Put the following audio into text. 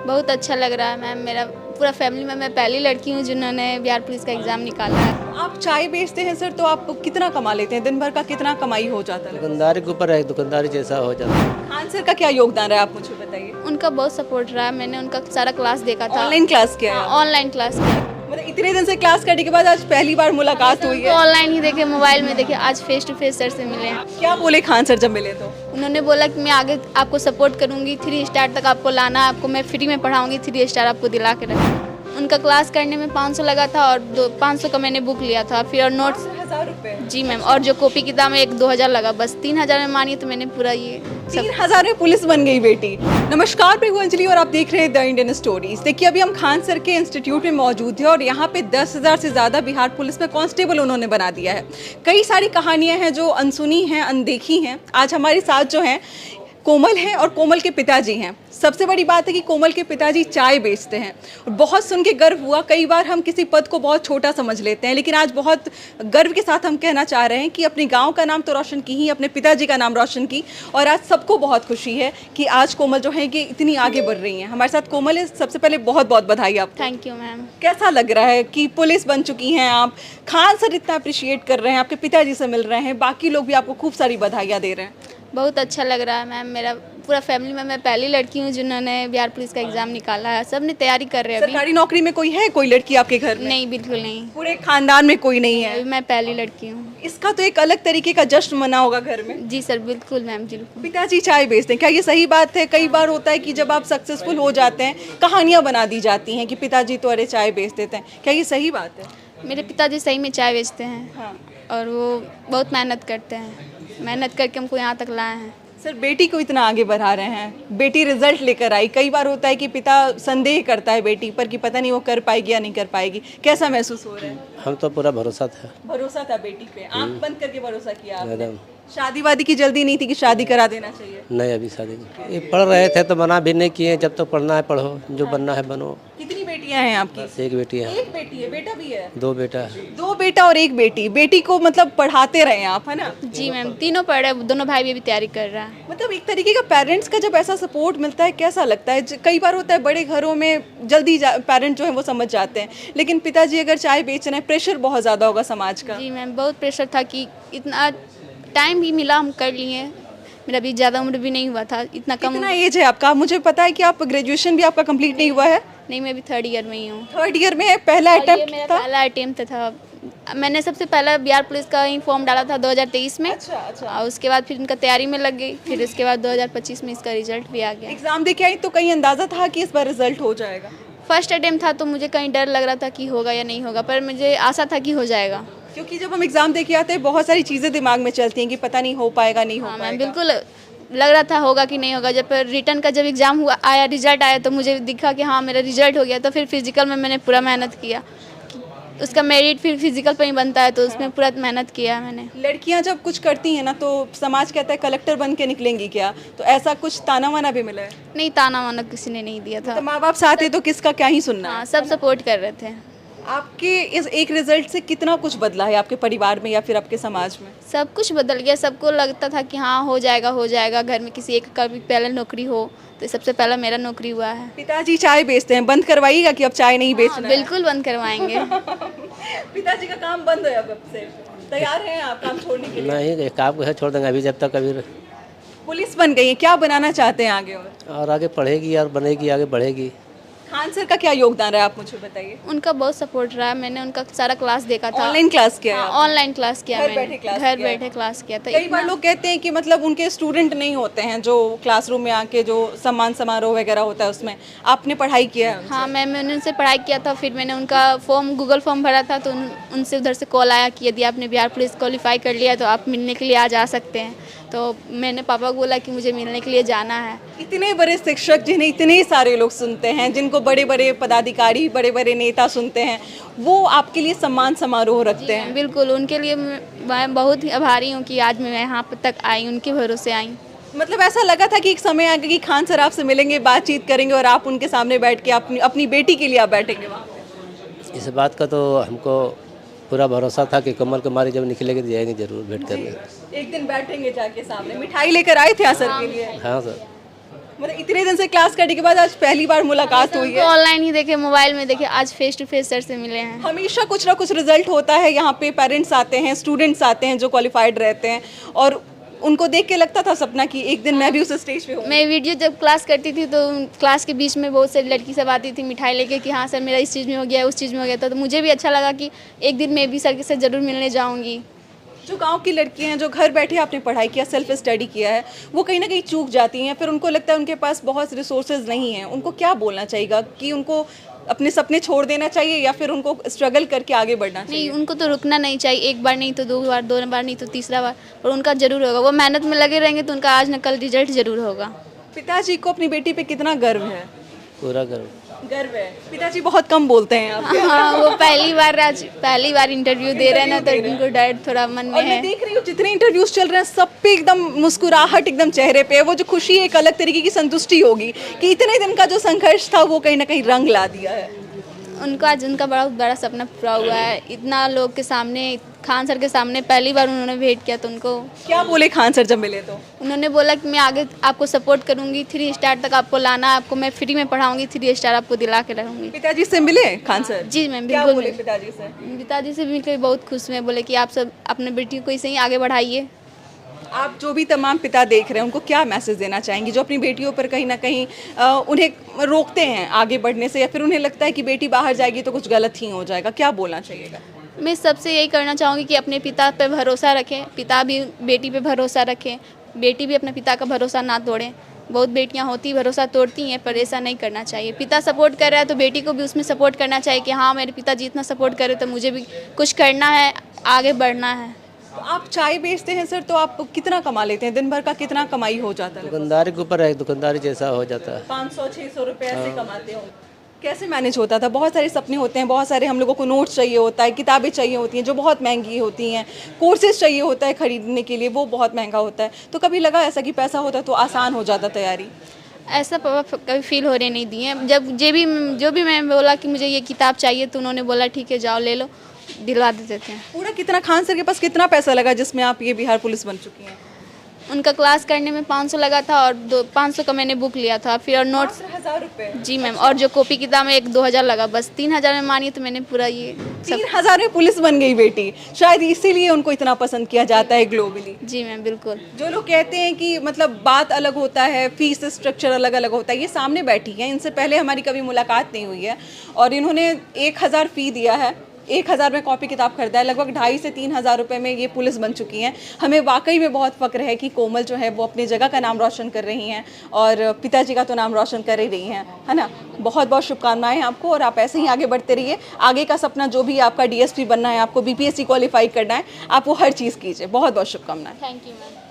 बहुत अच्छा लग रहा है मैम। मेरा पूरा फैमिली में मैं पहली लड़की हूँ जिन्होंने बिहार पुलिस का एग्ज़ाम निकाला है। आप चाय बेचते हैं सर, तो आप कितना कमा लेते हैं? दिन भर का कितना कमाई हो जाता है? दुकानदारी के ऊपर है, दुकानदारी जैसा हो जाता है। खान सर का क्या योगदान रहा है, आप मुझे बताइए। उनका बहुत सपोर्ट रहा है। मैंने उनका सारा क्लास देखा था। ऑनलाइन क्लास किया है? ऑनलाइन क्लास किया। मतलब इतने दिन से क्लास करने के बाद आज पहली बार मुलाकात हुई तो है। ऑनलाइन ही देखे, मोबाइल में देखे, आज फेस टू फेस सर से मिले हैं। क्या बोले खान सर जब मिले तो? उन्होंने बोला कि मैं आगे आपको सपोर्ट करूंगी, 3 स्टार तक आपको लाना है, आपको मैं फ्री में पढ़ाऊंगी, 3 स्टार आपको दिला के रखूँगी। उनका क्लास करने में 500 लगा था और 500 का मैंने बुक लिया था, फिर और नोट्स 1000 रुपए? जी मैम, और जो कॉपी किताब में 1-2 हज़ार लगा, बस 3000 में मानिए तो मैंने पूरा ये सब। 3000 में पुलिस बन गई बेटी। नमस्कार, मैं हूं अंजलि और आप देख रहे हैं द इंडियन स्टोरीज। देखिए, अभी हम खान सर के इंस्टीट्यूट में मौजूद हैं और यहाँ पे 10,000 से ज़्यादा बिहार पुलिस में कांस्टेबल उन्होंने बना दिया है। कई सारी कहानियाँ हैं जो अनसुनी हैं, अनदेखी हैं। आज हमारे साथ जो हैं कोमल हैं और कोमल के पिताजी हैं। सबसे बड़ी बात है कि कोमल के पिताजी चाय बेचते हैं और बहुत सुन के गर्व हुआ। कई बार हम किसी पद को बहुत छोटा समझ लेते हैं, लेकिन आज बहुत गर्व के साथ हम कहना चाह रहे हैं कि अपने गांव का नाम तो रोशन की ही, अपने पिताजी का नाम रोशन की। और आज सबको बहुत खुशी है कि आज कोमल जो है कि इतनी आगे बढ़ रही हैं। हमारे साथ कोमल है। सबसे पहले बहुत बहुत बधाई आपको। Thank you ma'am. कैसा लग रहा है कि पुलिस बन चुकी हैं आप, खान सर इतना अप्रिशिएट कर रहे हैं, आपके पिताजी से मिल रहे हैं, बाकी लोग भी आपको खूब सारी बधाइयाँ दे रहे हैं? बहुत अच्छा लग रहा है मैम। मेरा पूरा फैमिली में मैं पहली लड़की हूँ जिन्होंने बिहार पुलिस का एग्ज़ाम निकाला है। सब ने तैयारी कर रहे हैं अभी। सरकारी नौकरी में कोई है, कोई लड़की आपके घर में? नहीं, बिल्कुल नहीं। पूरे खानदान में कोई नहीं है? अभी मैं पहली लड़की हूँ। इसका तो एक अलग तरीके का जश्न मना होगा घर में। जी सर, बिल्कुल मैम, बिल्कुल। पिताजी चाय बेचते हैं, क्या ये सही बात है? कई बार होता है कि जब आप सक्सेसफुल हो जाते हैं, कहानियां बना दी जाती हैं कि पिताजी तो अरे चाय बेच देते हैं। क्या ये सही बात है? मेरे पिताजी सही में चाय बेचते हैं। हाँ। और वो बहुत मेहनत करते हैं। मेहनत करके हमको यहाँ तक लाए हैं। सर, बेटी को इतना आगे बढ़ा रहे हैं, बेटी रिजल्ट लेकर आई। कई बार होता है कि पिता संदेह करता है बेटी पर कि पता नहीं वो कर पाएगी या नहीं कर पाएगी। कैसा महसूस हो रहा है? हम तो पूरा भरोसा था। भरोसा था बेटी पे, आंख बंद करके भरोसा किया आपने। एकदम। शादी वादी की जल्दी नहीं थी कि शादी करा देना चाहिए? नहीं, अभी शादी नहीं। ये पढ़ रहे थे तो मना भी नहीं किए। जब तक पढ़ना है पढ़ो, जो बनना है बनो। कितनी बेटियां हैं आपकी? बस एक बेटी है। एक बेटी है, बेटा भी है? 2 बेटा है। 2 बेटा और 1 बेटी। बेटी को मतलब पढ़ाते रहे आप, है ना? जी मैम, तीनों पढ़ रहे हैं, दोनों भाई भी अभी तैयारी कर रहा है। मतलब एक तरीके का पेरेंट्स का जब ऐसा सपोर्ट मिलता है, कैसा लगता है? कई बार होता है बड़े घरों में जल्दी पेरेंट जो है वो समझ जाते हैं, लेकिन पिताजी अगर चाय बेच रहे हैं, प्रेशर बहुत ज़्यादा होगा समाज का। जी मैम, बहुत प्रेशर था कि इतना टाइम भी मिला, हम कर लिए। मेरा भी ज़्यादा उम्र भी नहीं हुआ था, इतना कम। कितना एज है आपका? मुझे पता है कि आप ग्रेजुएशन भी आपका कंप्लीट नहीं हुआ है। नहीं, मैं अभी 3rd ईयर में ही हूँ। 3rd ईयर में है। पहला और ये अटेम्प्ट मेरा था? पहला अटेम्प्ट था। मैंने सबसे पहला बिहार पुलिस का ही फॉर्म डाला था 2023 में। अच्छा। और उसके बाद फिर इनका तैयारी में लग गई। फिर उसके बाद 2025 में इसका रिजल्ट भी आ गया। एग्जाम दे के आई तो कहीं अंदाजा था कि इस बार रिजल्ट हो जाएगा? फर्स्ट अटेम्प्ट था तो मुझे कहीं डर लग रहा था कि होगा या नहीं होगा, पर मुझे आशा था कि हो जाएगा। क्योंकि जब हम एग्जाम दे के आते हैं बहुत सारी चीज़ें दिमाग में चलती हैं कि पता नहीं हो पाएगा, नहीं हो हाँ मैम, पाएगा। बिल्कुल लग रहा था होगा कि नहीं होगा। जब रिटर्न का जब एग्ज़ाम हुआ, आया, रिजल्ट आया, तो मुझे दिखा कि हाँ मेरा रिजल्ट हो गया। तो फिर फिजिकल में मैंने पूरा मेहनत किया। उसका मेरिट फिर फिजिकल पे ही बनता है, तो उसमें पूरा मेहनत किया मैंने। लड़कियां जब कुछ करती हैं ना तो समाज कहता है कलेक्टर बन के निकलेंगी क्या? तो ऐसा कुछ ताना वाना भी मिला है? नहीं, ताना वाना किसी ने नहीं दिया था। तो माँ बाप साथ है तो किसका क्या ही सुनना है? हाँ, सब सपोर्ट कर रहे थे। आपके इस एक रिजल्ट से कितना कुछ बदला है आपके परिवार में या फिर आपके समाज में? सब कुछ बदल गया। सबको लगता था कि हाँ हो जाएगा, हो जाएगा। घर में किसी एक का भी पहले नौकरी हो, तो सबसे पहला मेरा नौकरी हुआ है। पिताजी चाय बेचते हैं, बंद करवाइएगा कि अब चाय नहीं हाँ, बेचना है? बिल्कुल बंद करवाएंगे। पिताजी का काम बंद है अब से? तैयार हैं आप काम छोड़ने के लिए? नहीं, एक काम को है छोड़ देंगे अभी, जब तक अभी। पुलिस बन गई है, क्या बनाना चाहते हैं आगे? और आगे पढ़ेगी और बनेगी, आगे बढ़ेगी। खान सर का क्या योगदान रहा है, आप मुझे बताइए। उनका बहुत सपोर्ट रहा है। मैंने उनका सारा क्लास देखा था। ऑनलाइन क्लास किया है? हाँ, ऑनलाइन क्लास किया घर मैंने। बैठे क्लास घर किया है? बैठे क्लास किया था। कई बार लोग कहते हैं कि मतलब उनके स्टूडेंट नहीं होते हैं जो क्लासरूम में आके जो सम्मान समारोह वगैरह होता है उसमें आपने पढ़ाई किया है उनसे? हाँ मैंने उनसे पढ़ाई किया था। फिर मैंने उनका फॉर्म, गूगल फॉर्म भरा था, तो उनसे उधर से कॉल आया कि यदि आपने बिहार पुलिस क्वालिफाई कर लिया तो आप मिलने के लिए आ जा सकते हैं। तो मैंने पापा को बोला कि मुझे मिलने के लिए जाना है। इतने बड़े शिक्षक जिन्हें इतने सारे लोग सुनते हैं, जिनको बड़े बड़े पदाधिकारी, बड़े बड़े नेता सुनते हैं, वो आपके लिए सम्मान समारोह रखते हैं? बिल्कुल, उनके लिए मैं बहुत ही आभारी हूँ कि आज मैं यहाँ तक आई, उनके भरोसे आई। मतलब ऐसा लगा था कि एक समय आएगा कि खान सर आपसे मिलेंगे, बातचीत करेंगे और आप उनके सामने बैठ के अपनी बेटी के लिए आप बैठेंगे वहाँ पे? इस बात का तो हमको पूरा भरोसा था कि कमल कुमारी जब निकलेगी तो जाएंगे जरूर भेंट करने। एक दिन बैठेंगे जाके सामने। मिठाई लेकर आए थे सर के लिए? हाँ सर। मतलब इतने दिन से क्लास करने के बाद आज पहली बार मुलाकात हुई है। ऑनलाइन ही देखे, मोबाइल में देखे, आज फेस टू फेस सर से मिले हैं। हमेशा कुछ ना कुछ रिजल्ट होता है, यहाँ पे पेरेंट्स आते हैं, स्टूडेंट्स आते हैं जो क्वालिफाइड रहते हैं, और उनको देख के लगता था सपना कि एक दिन मैं भी उस स्टेज पे हूँ। मैं वीडियो जब क्लास करती थी तो क्लास के बीच में बहुत सारी लड़की सब आती थी मिठाई लेके कि हाँ सर मेरा इस चीज़ में हो गया, उस चीज़ में हो गया था, तो मुझे भी अच्छा लगा कि एक दिन मैं भी सर के साथ ज़रूर मिलने जाऊँगी। जो गांव की लड़कियां हैं जो घर बैठे आपने पढ़ाई किया, सेल्फ स्टडी किया है, वो कहीं ना कहीं चूक जाती हैं, फिर उनको लगता है उनके पास बहुत रिसोर्सेज नहीं हैं, उनको क्या बोलना चाहिएगा कि उनको अपने सपने छोड़ देना चाहिए या फिर उनको स्ट्रगल करके आगे बढ़ना चाहिए? नहीं, उनको तो रुकना नहीं चाहिए, एक बार नहीं तो दो बार, दो बार नहीं तो तीसरा बार, और उनका ज़रूर होगा। वो मेहनत में लगे रहेंगे तो उनका आज न कल रिजल्ट ज़रूर होगा। पिताजी को अपनी बेटी पे कितना गर्व है? पूरा करो। गर्व है। पिताजी बहुत कम बोलते हैं आप। हाँ, वो पहली बार इंटरव्यू दे रहे हैं ना, तो उनको डर थोड़ा मन में और है। मैं देख रही हूँ जितने इंटरव्यूज चल रहे हैं सब पे एकदम मुस्कुराहट एकदम चेहरे पे है, वो जो खुशी एक अलग तरीके की संतुष्टि होगी कि इतने दिन का जो संघर्ष था वो कहीं ना कहीं रंग ला दिया है। उनका आज उनका बड़ा सपना पूरा हुआ है। इतना लोग के सामने, खान सर के सामने पहली बार उन्होंने भेंट किया, तो उनको क्या बोले खान सर जब मिले तो? उन्होंने बोला कि मैं आगे आपको सपोर्ट करूंगी, 3 स्टार तक आपको लाना, आपको मैं फ्री में पढ़ाऊंगी, 3 स्टार आपको दिला के रहूंगी। पिताजी से मिले खान सर? जी मैम, क्या बिल्कुल बोले मिली। पिताजी से? पिताजी से मिलकर बहुत खुश हुए, बोले कि आप सब अपने बेटी को इसे ही आगे बढ़ाइए। आप जो भी तमाम पिता देख रहे हैं उनको क्या मैसेज देना चाहेंगी जो अपनी बेटियों पर कहीं ना कहीं उन्हें रोकते हैं आगे बढ़ने से, या फिर उन्हें लगता है कि बेटी बाहर जाएगी तो कुछ गलत ही हो जाएगा? क्या बोलना चाहिएगा? मैं सबसे यही करना चाहूँगी कि अपने पिता पे भरोसा रखें, पिता भी बेटी पे भरोसा रखें, बेटी भी अपने पिता का भरोसा ना तोड़ें। बहुत बेटियां होती भरोसा तोड़ती हैं, पर ऐसा नहीं करना चाहिए। पिता सपोर्ट कर रहा है तो बेटी को भी उसमें सपोर्ट करना चाहिए कि हाँ मेरे पिताजी इतना सपोर्ट करे तो मुझे भी कुछ करना है, आगे बढ़ना है। तो आप चाय बेचते हैं सर, तो आप कितना कमा लेते हैं? दिन भर का कितना कमाई हो जाता है? दुकानदारी के ऊपर है, दुकानदारी जैसा हो जाता है। 500-600 रुपए ऐसे कमाते हो? कैसे मैनेज होता था? बहुत सारे सपने होते हैं, बहुत सारे हम लोगों को नोट्स चाहिए होता है, किताबें चाहिए होती हैं जो बहुत महंगी होती हैं, कोर्सेज चाहिए होता है खरीदने के लिए, वो बहुत महंगा होता है। तो कभी लगा ऐसा कि पैसा होता तो आसान हो जाता तैयारी? ऐसा कभी फील होने नहीं दिए। जब जो भी मैं बोला कि मुझे ये किताब चाहिए तो उन्होंने बोला ठीक है जाओ ले लो, दिलवा देते थे। पूरा कितना खान सर के पास कितना पैसा लगा जिसमें आप ये बिहार पुलिस बन चुकी हैं? उनका क्लास करने में 500 लगा था और 500 का मैंने बुक लिया था, फिर और नोट्स। 1000 रुपए? जी मैम, और जो कॉपी किताब में 1-2 हज़ार लगा, बस 3 हज़ार में मानिए तो मैंने पूरा ये सब। 3000 में पुलिस बन गई बेटी, शायद इसीलिए उनको इतना पसंद किया जाता है ग्लोबली। जी मैम बिल्कुल। जो लोग कहते हैं कि मतलब बात अलग होता है, फीस स्ट्रक्चर अलग अलग होता है, ये सामने बैठी हैं, इनसे पहले हमारी कभी मुलाकात नहीं हुई है और इन्होंने 1000 फ़ी दिया है, 1000 में कॉपी किताब खरीदा है, लगभग 2,500 से 3,000 रुपये में ये पुलिस बन चुकी हैं। हमें वाकई में बहुत फ़क्र है कि कोमल जो है वो अपनी जगह का नाम रोशन कर रही हैं और पिताजी का तो नाम रोशन कर ही रही हैं, है ना। बहुत बहुत शुभकामनाएं आपको और आप ऐसे ही आगे बढ़ते रहिए। आगे का सपना जो भी आपका DSP बनना है, आपको BPSC क्वालिफाई करना है, आप वो हर चीज़ कीजिए। बहुत बहुत शुभकामनाएं। Thank you ma'am.